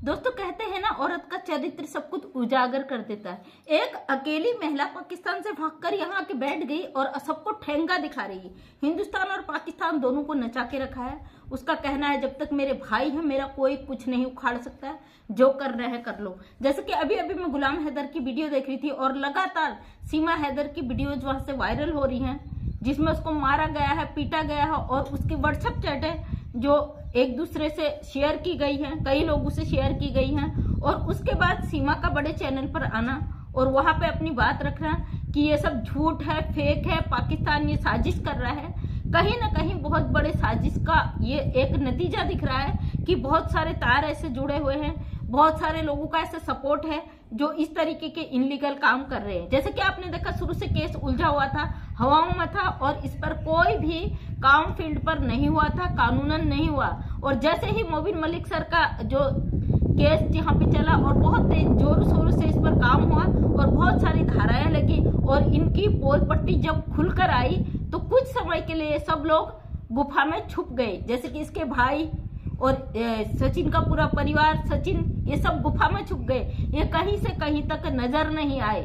दोस्तों कहते हैं ना, औरत का चरित्र सब कुछ उजागर कर देता है। एक अकेली महिला पाकिस्तान से भागकर यहाँ आके बैठ गई और सबको ठेंगा दिखा रही है। हिंदुस्तान और पाकिस्तान दोनों को नचा के रखा है। उसका कहना है जब तक मेरे भाई हैं मेरा कोई कुछ नहीं उखाड़ सकता है, जो कर रहे हैं कर लो। जैसे कि अभी अभी मैं गुलाम हैदर की वीडियो देख रही थी और लगातार सीमा हैदर की वीडियोज वहां से वायरल हो रही हैं, जिसमें उसको मारा गया है, पीटा गया है और उसकी व्हाट्सएप चैट है जो एक दूसरे से शेयर की गई है, कई लोगों से शेयर की गई हैं। और उसके बाद सीमा का बड़े चैनल पर आना और वहां पे अपनी बात रखना कि ये सब झूठ है, फेक है, पाकिस्तान ये साजिश कर रहा है। कहीं ना कहीं बहुत बड़े साजिश का ये एक नतीजा दिख रहा है कि बहुत सारे तार ऐसे जुड़े हुए हैं, बहुत सारे लोगों का ऐसा सपोर्ट है जो इस तरीके के इनलीगल काम कर रहे हैं। जैसे कि आपने देखा शुरू से केस उलझा हुआ था, हवाओं में था और इस पर कोई भी काम फील्ड पर नहीं हुआ था, कानूनन नहीं हुआ। और जैसे ही मोबिन मलिक सर का जो केस यहाँ पे चला और बहुत तेज जोर शोर से इस पर काम हुआ और बहुत सारी धाराएं लगी और इनकी पोल पट्टी जब खुलकर आई तो कुछ समय के लिए सब लोग गुफा में छुप गए। जैसे कि इसके भाई और सचिन का पूरा परिवार, सचिन, ये सब गुफा में छुप गए, ये कहीं से कहीं तक नजर नहीं आए।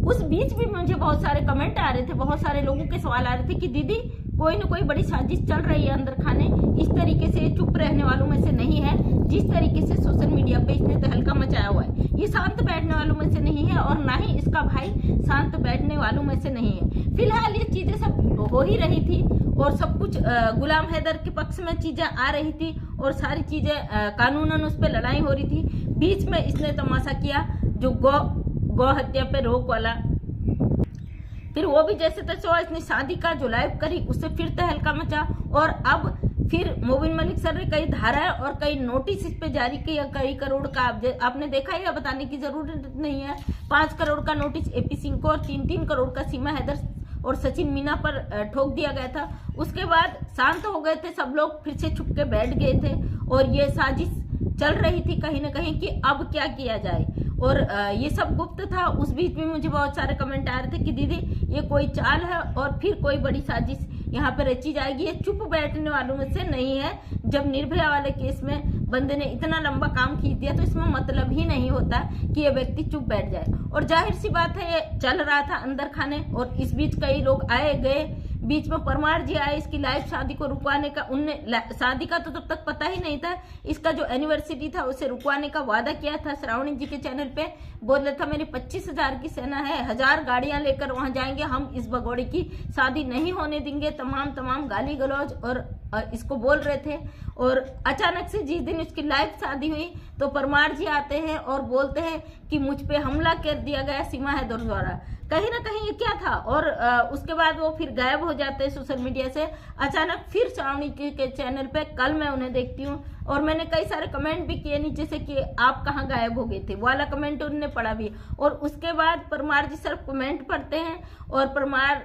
उस बीच भी मुझे बहुत सारे कमेंट आ रहे थे, बहुत सारे लोगों के सवाल आ रहे थे कि दीदी कोई ना कोई बड़ी साजिश चल रही है अंदर खाने, इस तरीके से चुप रहने वालों में से नहीं है जिस तरीके से सोशल मीडिया पे इसने तहलका मचाया हुआ है। ये शांत बैठने वालों में से नहीं है और ना ही इसका भाई शांत बैठने वालों में से नहीं है। फिलहाल ये चीजें सब हो ही रही थी और सब कुछ गुलाम हैदर के पक्ष में चीजें आ रही थी और सारी चीजें कानूनन उस पर लड़ाई हो रही थी। बीच में इसने तमाशा किया जो गौ हत्या पे रोक वाला, फिर वो भी जैसे तैसे हुआ, इसने शादी का जो लाइव करी उससे फिर तहलका मचा और अब फिर मोबिन मलिक सर ने कई धाराएं और कई नोटिस इस पे जारी किया, कई करोड़ का आपने देखा ही, बताने की जरूरत नहीं है। 5 करोड़ का नोटिस एपी सिंह को और 3-3 करोड़ का सीमा हैदर और सचिन मीना पर ठोक दिया गया था। उसके बाद शांत हो गए थे सब लोग, फिर से छुप के बैठ गए थे और ये साजिश चल रही थी कहीं ना कहीं कि अब क्या किया जाए और ये सब गुप्त था। उस बीच में मुझे बहुत सारे कमेंट आ रहे थे कि दीदी ये कोई चाल है और फिर कोई बड़ी साजिश यहाँ पे रची जाएगी, ये चुप बैठने वालों में से नहीं है। जब निर्भया वाले केस में बंदे ने इतना लंबा काम खींच दिया तो इसमें मतलब ही नहीं होता कि ये व्यक्ति चुप बैठ जाए। और जाहिर सी बात है ये चल रहा था अंदर खाने और इस बीच कई लोग आए गए। बीच में परमार जी आए इसकी लाइव शादी को रुकवाने का, उनने शादी का तो तब तक पता ही नहीं था, इसका जो एनिवर्सरी था उसे रुकवाने का वादा किया था। श्रावणी जी के चैनल पे बोल रहा था मेरी 25,000 की सेना है, 1000 गाड़ियां लेकर वहां जाएंगे, हम इस भगोड़े की शादी नहीं होने देंगे, तमाम गाली गलौज और इसको बोल रहे थे। और अचानक से जिस दिन उसकी लाइव शादी हुई तो परमार जी आते हैं और बोलते हैं कि मुझ पे हमला कर दिया गया सीमा हैदर द्वारा। कहीं ना कहीं ये क्या था और उसके बाद वो फिर गायब हो जाते हैं सोशल मीडिया से। अचानक फिर श्रावणी के चैनल पे कल मैं उन्हें देखती हूँ और मैंने कई सारे कमेंट भी किए नीचे से कि आप कहाँ गायब हो गए थे, वाला कमेंट उन्होंने पढ़ा भी। और उसके बाद परमार जी सिर्फ कमेंट पढ़ते हैं और परमार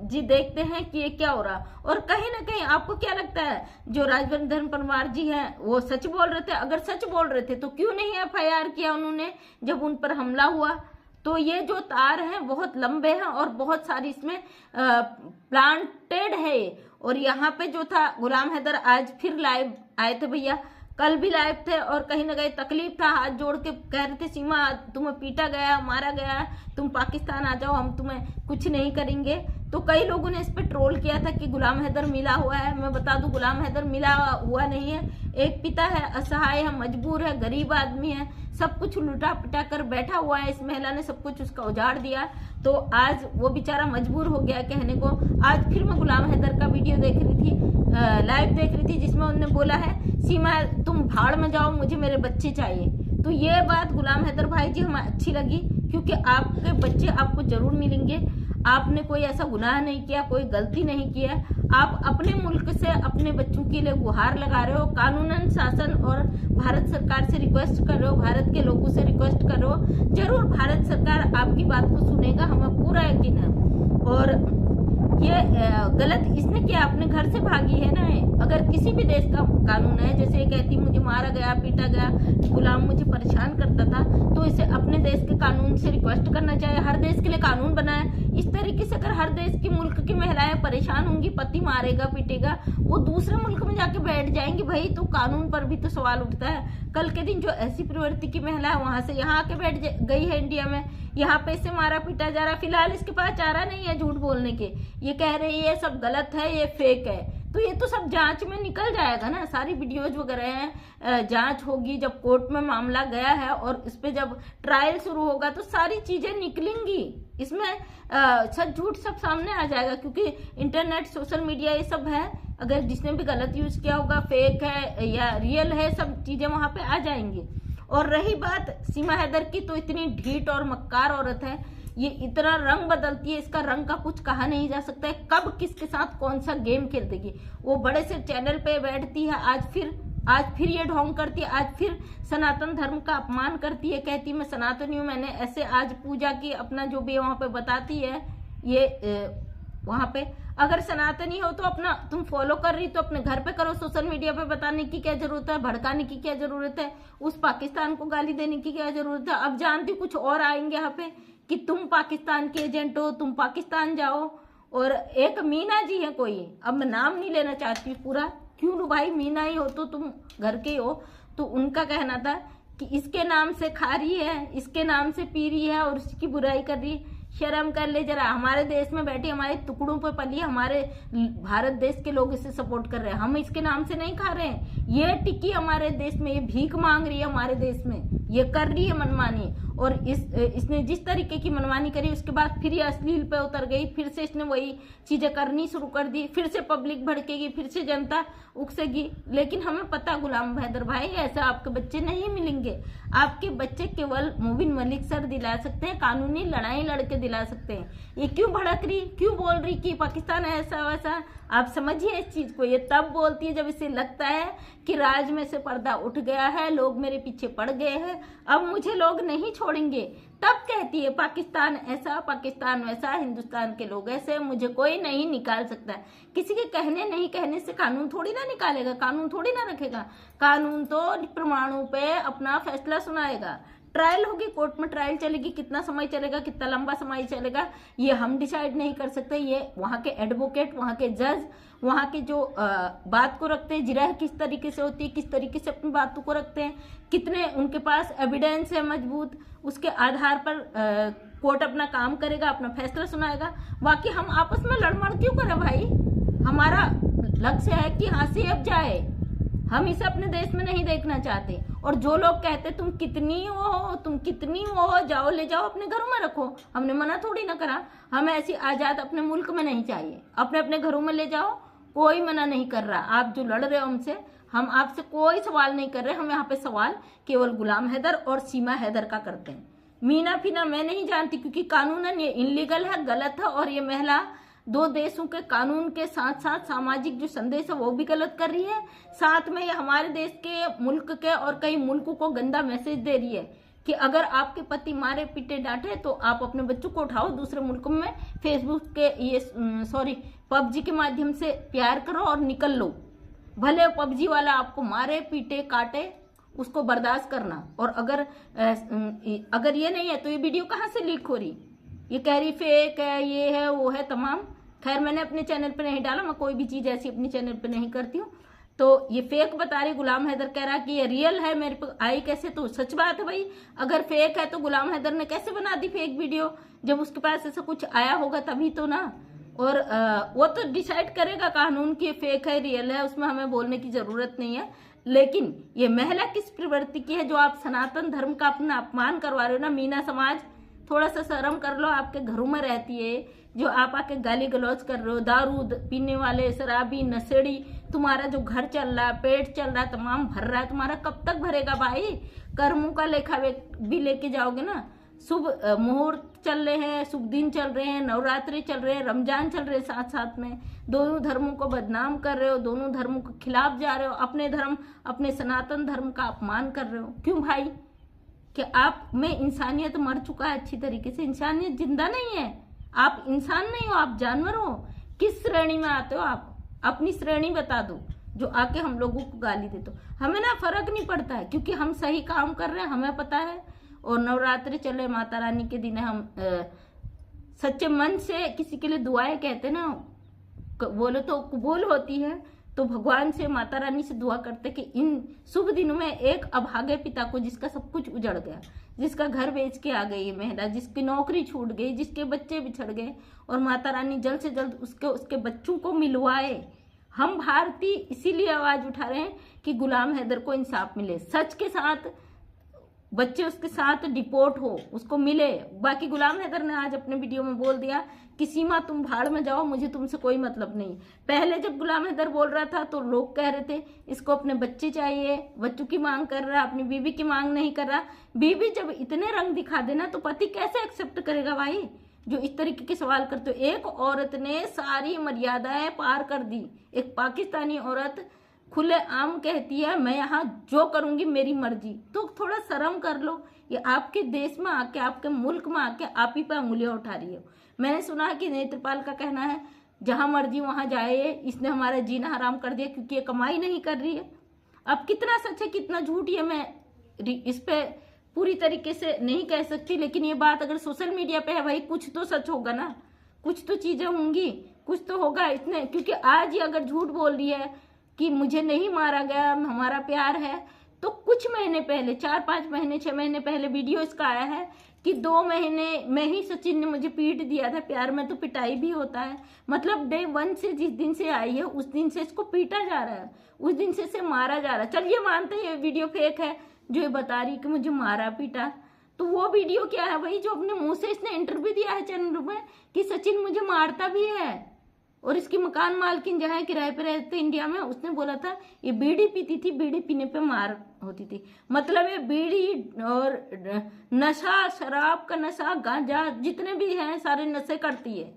जी देखते हैं कि ये क्या हो रहा। और कहीं ना कहीं आपको क्या लगता है जो राजवर्धन परमार जी हैं वो सच बोल रहे थे? अगर सच बोल रहे थे तो क्यों नहीं FIR किया उन्होंने जब उन पर हमला हुआ? तो ये जो तार हैं बहुत लंबे हैं और बहुत सारी इसमें प्लांटेड है। और यहाँ पे जो था गुलाम हैदर आज फिर लाइव आए थे भैया, कल भी लाइव थे और कहीं ना कहीं तकलीफ था, हाथ जोड़ के कह रहे थे सीमा तुम्हें पीटा गया, मारा गया, तुम पाकिस्तान आ जाओ, हम तुम्हें कुछ नहीं करेंगे। तो कई लोगों ने इस पे ट्रोल किया था कि गुलाम हैदर मिला हुआ है। मैं बता दूं गुलाम हैदर मिला हुआ नहीं है, एक पिता है, असहाय है, मजबूर है, गरीब आदमी है, सब कुछ लुटा पिटा कर बैठा हुआ है। इस महिला ने सब कुछ उसका उजाड़ दिया तो आज वो बेचारा मजबूर हो गया कहने को। आज फिर मैं गुलाम हैदर का वीडियो देख रही थी, लाइव देख रही थी, जिसमें उन्होंने बोला है सीमा तुम भाड़ में जाओ, मुझे मेरे बच्चे चाहिए। तो ये बात गुलाम हैदर भाई जी हमें अच्छी लगी क्योंकि आपके बच्चे आपको जरूर मिलेंगे। आपने कोई ऐसा गुनाह नहीं किया, कोई गलती नहीं किया, आप अपने मुल्क से अपने बच्चों के लिए गुहार लगा रहे हो, कानूनन शासन और भारत सरकार से रिक्वेस्ट कर रहे हो, भारत के लोगों से रिक्वेस्ट कर रहे हो। जरूर भारत सरकार आपकी बात को सुनेगा, हमें पूरा यकीन है। और ये गलत इसने किया, अपने घर से भागी है ना। अगर किसी भी देश का कानून है, जैसे कहती मुझे मारा गया, पीटा गया, गुलाम मुझे परेशान करता था, तो इसे अपने देश के कानून से रिक्वेस्ट करना चाहिए। हर देश के लिए कानून बना है। इस तरीके से अगर हर देश की मुल्क की महिलाएं परेशान होंगी, पति मारेगा पीटेगा, वो दूसरे मुल्क में जाके बैठ जाएंगी भाई, तो कानून पर भी तो सवाल उठता है। कल के दिन जो ऐसी प्रवृत्ति की महिला है वहां से यहाँ आके बैठ गई है इंडिया में, यहाँ पे इसे मारा पीटा जा रहा। फिलहाल इसके पास चारा नहीं है झूठ बोलने के, ये कह रही है सब गलत है, ये फेक है। तो ये तो सब जांच में निकल जाएगा ना, सारी वीडियोज वगैरह हैं, जांच होगी, जब कोर्ट में मामला गया है और इस पे जब ट्रायल शुरू होगा तो सारी चीजें निकलेंगी, इसमें सच झूठ सब सामने आ जाएगा। क्योंकि इंटरनेट, सोशल मीडिया ये सब है, अगर जिसने भी गलत यूज किया होगा, फेक है या रियल है, सब चीजें वहां पे आ जाएंगी। और रही बात सीमा हैदर की, तो इतनी ढीठ और मक्कार औरत है, ये इतना रंग बदलती है, इसका रंग का कुछ कहा नहीं जा सकता है, कब किसके साथ कौन सा गेम खेल देगी। वो बड़े से चैनल पे बैठती है, आज फिर ये ढोंग करती है, आज फिर सनातन धर्म का अपमान करती है, कहती मैं सनातनी हूँ, मैंने ऐसे आज पूजा की, अपना जो भी वहां पे बताती है ये वहां पे। अगर सनातनी हो तो अपना तुम फॉलो कर रही तो अपने घर पे करो, सोशल मीडिया पे बताने की क्या जरूरत है, भड़काने की क्या जरूरत है, उस पाकिस्तान को गाली देने की क्या जरूरत है। अब जानती कुछ और आएंगे यहाँ पे कि तुम पाकिस्तान के एजेंट हो, तुम पाकिस्तान जाओ। और एक मीना जी है कोई, अब मैं नाम नहीं लेना चाहती पूरा, क्यों भाई, मीना ही हो तो तुम घर के हो, तो उनका कहना था कि इसके नाम से खा रही है, इसके नाम से पी रही है और उसकी बुराई कर रही है। शर्म कर ले जरा, हमारे देश में बैठी, हमारे टुकड़ों पे पली, हमारे भारत देश के लोग इसे सपोर्ट कर रहे हैं, हम इसके नाम से नहीं खा रहे हैं। ये टिकी हमारे देश में, ये भीख मांग रही है हमारे देश में, ये कर रही है मनमानी। और इसने जिस तरीके की मनमानी करी उसके बाद फिर ये अश्लील पे उतर गई, फिर से इसने वही चीजें करनी शुरू कर दी, फिर से पब्लिक भड़केगी, फिर से जनता उकसेगी। लेकिन हमें पता गुलाम हैदर भाई, ऐसा आपके बच्चे नहीं मिलेंगे। आपके बच्चे केवल मुबिन मलिक सर दिला सकते हैं, कानूनी लड़ाई लड़के दिला सकते हैं। ये क्यों भड़क रही, क्यों बोल रही कि पाकिस्तान ऐसा वैसा, आप समझिए इस चीज को। ये तब बोलती है जब इसे लगता है कि राज में से पर्दा उठ गया है, लोग मेरे पीछे पड़ गए हैं, अब मुझे लोग नहीं छोड़ेंगे, तब कहती है पाकिस्तान ऐसा, पाकिस्तान वैसा, हिंदुस्तान के लोग ऐसे, मुझे कोई नहीं निकाल सकता। किसी के कहने नहीं कहने से कानून थोड़ी ना निकालेगा, कानून थोड़ी ना रखेगा, कानून तो प्रमाणों पे अपना फैसला सुनाएगा। ट्रायल होगी, कोर्ट में ट्रायल चलेगी, कितना समय चलेगा, कितना लंबा समय चलेगा, ये हम डिसाइड नहीं कर सकते। ये वहाँ के एडवोकेट, वहाँ के जज, वहाँ के जो बात को रखते हैं, जिरह किस तरीके से होती है, किस तरीके से अपनी बातों को रखते हैं, कितने उनके पास एविडेंस है मजबूत, उसके आधार पर कोर्ट अपना काम करेगा, अपना फैसला सुनाएगा। बाकी हम आपस में लड़मड़ क्यों करें भाई, हमारा लक्ष्य है कि हाँ से अब जाए, हम इसे अपने देश में नहीं देखना चाहते। और जो लोग कहते तुम कितनी हो, तुम कितनी हो, जाओ ले जाओ अपने घरों में रखो, हमने मना थोड़ी ना करा, हमें ऐसी आजाद अपने मुल्क में नहीं चाहिए, अपने अपने घरों में ले जाओ, कोई मना नहीं कर रहा। आप जो लड़ रहे हो हमसे, हम आपसे कोई सवाल नहीं कर रहे, हम यहाँ पे सवाल केवल गुलाम हैदर और सीमा हैदर का करते हैं। मीना फीना मैं नहीं जानती, क्योंकि कानूनन ये इनलीगल है, गलत है, और ये महिला दो देशों के कानून के साथ साथ सामाजिक जो संदेश है वो भी गलत कर रही है, साथ में ये हमारे देश के, मुल्क के और कई मुल्कों को गंदा मैसेज दे रही है कि अगर आपके पति मारे पीटे डांटे तो आप अपने बच्चों को उठाओ, दूसरे मुल्कों में फेसबुक के ये पबजी के माध्यम से प्यार करो और निकल लो, भले पबजी वाला आपको मारे पीटे काटे, उसको बर्दाश्त करना। और अगर ये नहीं है तो ये वीडियो कहाँ से लीक हो रही, ये कह रही फेक है, ये है वो है तमाम। खैर मैंने अपने चैनल पे नहीं डाला, मैं कोई भी चीज ऐसी अपने चैनल पे नहीं करती हूँ। तो ये फेक बता रही, गुलाम हैदर कह रहा कि ये रियल है, मेरे पे आई कैसे, तो सच बात है भाई। अगर फेक है तो गुलाम हैदर ने कैसे बना दी फेक वीडियो, जब उसके पास ऐसा कुछ आया होगा तभी तो ना। और वो तो डिसाइड करेगा कानून की फेक है रियल है, उसमें हमें बोलने की जरूरत नहीं है। लेकिन ये महिला किस प्रवृत्ति की है जो आप सनातन धर्म का अपना अपमान करवा रहे हो ना। मीना समाज, थोड़ा सा शर्म कर लो, आपके घरों में रहती है, जो आप आके गाली गलौज कर रहे हो, दारू पीने वाले, शराबी, नशेड़ी, तुम्हारा जो घर चल रहा है, पेट चल रहा है, तमाम भर रहा है, तुम्हारा कब तक भरेगा भाई। कर्मों का लेखा भी लेके जाओगे ना। शुभ मुहूर्त चल रहे हैं, शुभ दिन चल रहे हैं, नवरात्रि चल रहे हैं, रमजान चल रहे हैं, साथ साथ में दोनों धर्मों को बदनाम कर रहे हो, दोनों धर्मों के खिलाफ जा रहे हो, अपने धर्म, अपने सनातन धर्म का अपमान कर रहे हो। क्यों भाई, कि आप में इंसानियत मर चुका है अच्छी तरीके से, इंसानियत जिंदा नहीं है, आप इंसान नहीं हो, आप जानवर हो। किस श्रेणी में आते हो आप, अपनी श्रेणी बता दो जो आके हम लोगों को गाली देते हो। हमें ना फर्क नहीं पड़ता है, क्योंकि हम सही काम कर रहे हैं, हमें पता है। और नवरात्रि चले, माता रानी के दिन हम सच्चे मन से किसी के लिए दुआएं कहते ना, बोले तो कबूल होती है। तो भगवान से, माता रानी से दुआ करते कि इन शुभ दिनों में एक अभागे पिता को, जिसका सब कुछ उजड़ गया, जिसका घर बेच के आ गई महिला, जिसकी नौकरी छूट गई, जिसके बच्चे बिछड़ गए, और माता रानी जल्द से जल्द उसके बच्चों को मिलवाए। हम भारतीय इसीलिए आवाज उठा रहे हैं कि गुलाम हैदर को इंसाफ मिले, सच के साथ बच्चे उसके साथ डिपोर्ट हो, उसको मिले। बाकी गुलाम हैदर ने आज अपने वीडियो में बोल दिया कि सीमा तुम भाड़ में जाओ, मुझे तुमसे कोई मतलब नहीं। पहले जब गुलाम हैदर बोल रहा था तो लोग कह रहे थे इसको अपने बच्चे चाहिए, बच्चों की मांग कर रहा, अपनी बीवी की मांग नहीं कर रहा। बीवी जब इतने रंग दिखा देना तो पति कैसे एक्सेप्ट करेगा भाई, जो इस तरीके के सवाल करते हो। एक औरत ने सारी मर्यादाएं पार कर दी, एक पाकिस्तानी औरत खुले आम कहती है मैं यहाँ जो करूंगी मेरी मर्जी। तो थोड़ा शर्म कर लो, ये आपके देश में आके, आपके मुल्क में आके आप ही पे उंगलियां उठा रही हो। मैंने सुना है कि नेत्रपाल का कहना है जहां मर्जी वहां जाए, इसने हमारा जीना हराम कर दिया क्योंकि ये कमाई नहीं कर रही है। अब कितना सच है कितना झूठ ये मैं इस पे पूरी तरीके से नहीं कह सकती, लेकिन ये बात अगर सोशल मीडिया पे है भाई, कुछ तो सच होगा ना, कुछ तो चीजें होंगी, कुछ तो होगा इसने। क्योंकि आज ये अगर झूठ बोल रही है कि मुझे नहीं मारा गया, हमारा प्यार है, तो कुछ महीने पहले, 4-5 महीने 6 महीने पहले वीडियो इसका आया है कि 2 महीने में ही सचिन ने मुझे पीट दिया था। प्यार में तो पिटाई भी होता है, मतलब डे 1 से जिस दिन से आई है उस दिन से इसको पीटा जा रहा है, उस दिन से इसे मारा जा रहा है। चलिए मानते हैं ये वीडियो फेक है जो ये बता रही कि मुझे मारा पीटा, तो वो वीडियो क्या है भाई जो अपने मुंह से इसने इंटरव्यू दिया है चैनल में कि सचिन मुझे मारता भी है। और इसकी मकान मालकिन जहाँ किराए पे रहते इंडिया में, उसने बोला था ये बीड़ी पीती थी, बीड़ी पीने पे मार होती थी। मतलब ये बीड़ी और नशा, शराब का नशा, गांजा, जितने भी हैं सारे नशे करती है।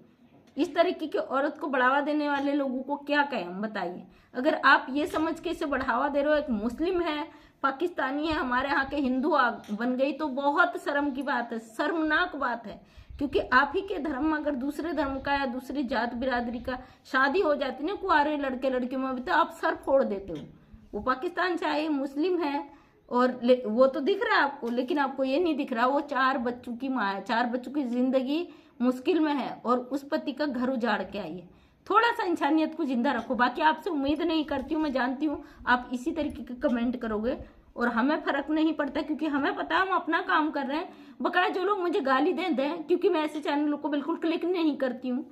इस तरीके की औरत को बढ़ावा देने वाले लोगों को क्या कहें हम, बताइए। अगर आप ये समझ के इसे बढ़ावा दे रहे हो, एक मुस्लिम है, पाकिस्तानी है, हमारे यहाँ के हिंदू बन गई, तो बहुत शर्म की बात है, शर्मनाक बात है। क्योंकि आप ही के धर्म में अगर दूसरे धर्म का या दूसरी जात बिरादरी का शादी हो जाती ना, कुआरे लड़के लड़कियों में भी, तो आप सर फोड़ देते हो। वो पाकिस्तान से आए मुस्लिम है और वो तो दिख रहा है आपको, लेकिन आपको ये नहीं दिख रहा वो 4 बच्चों की माँ है, 4 बच्चों की जिंदगी मुश्किल में है और उस पति का घर उजाड़ के आई है। थोड़ा सा इंसानियत को जिंदा रखो। बाकी आपसे उम्मीद नहीं करती हूँ, मैं जानती हूँ आप इसी तरीके के कमेंट करोगे और हमें फर्क नहीं पड़ता, क्योंकि हमें पता है हम अपना काम कर रहे हैं। बकाया जो लोग मुझे गाली दें, क्योंकि मैं ऐसे चैनलों को बिल्कुल क्लिक नहीं करती हूँ।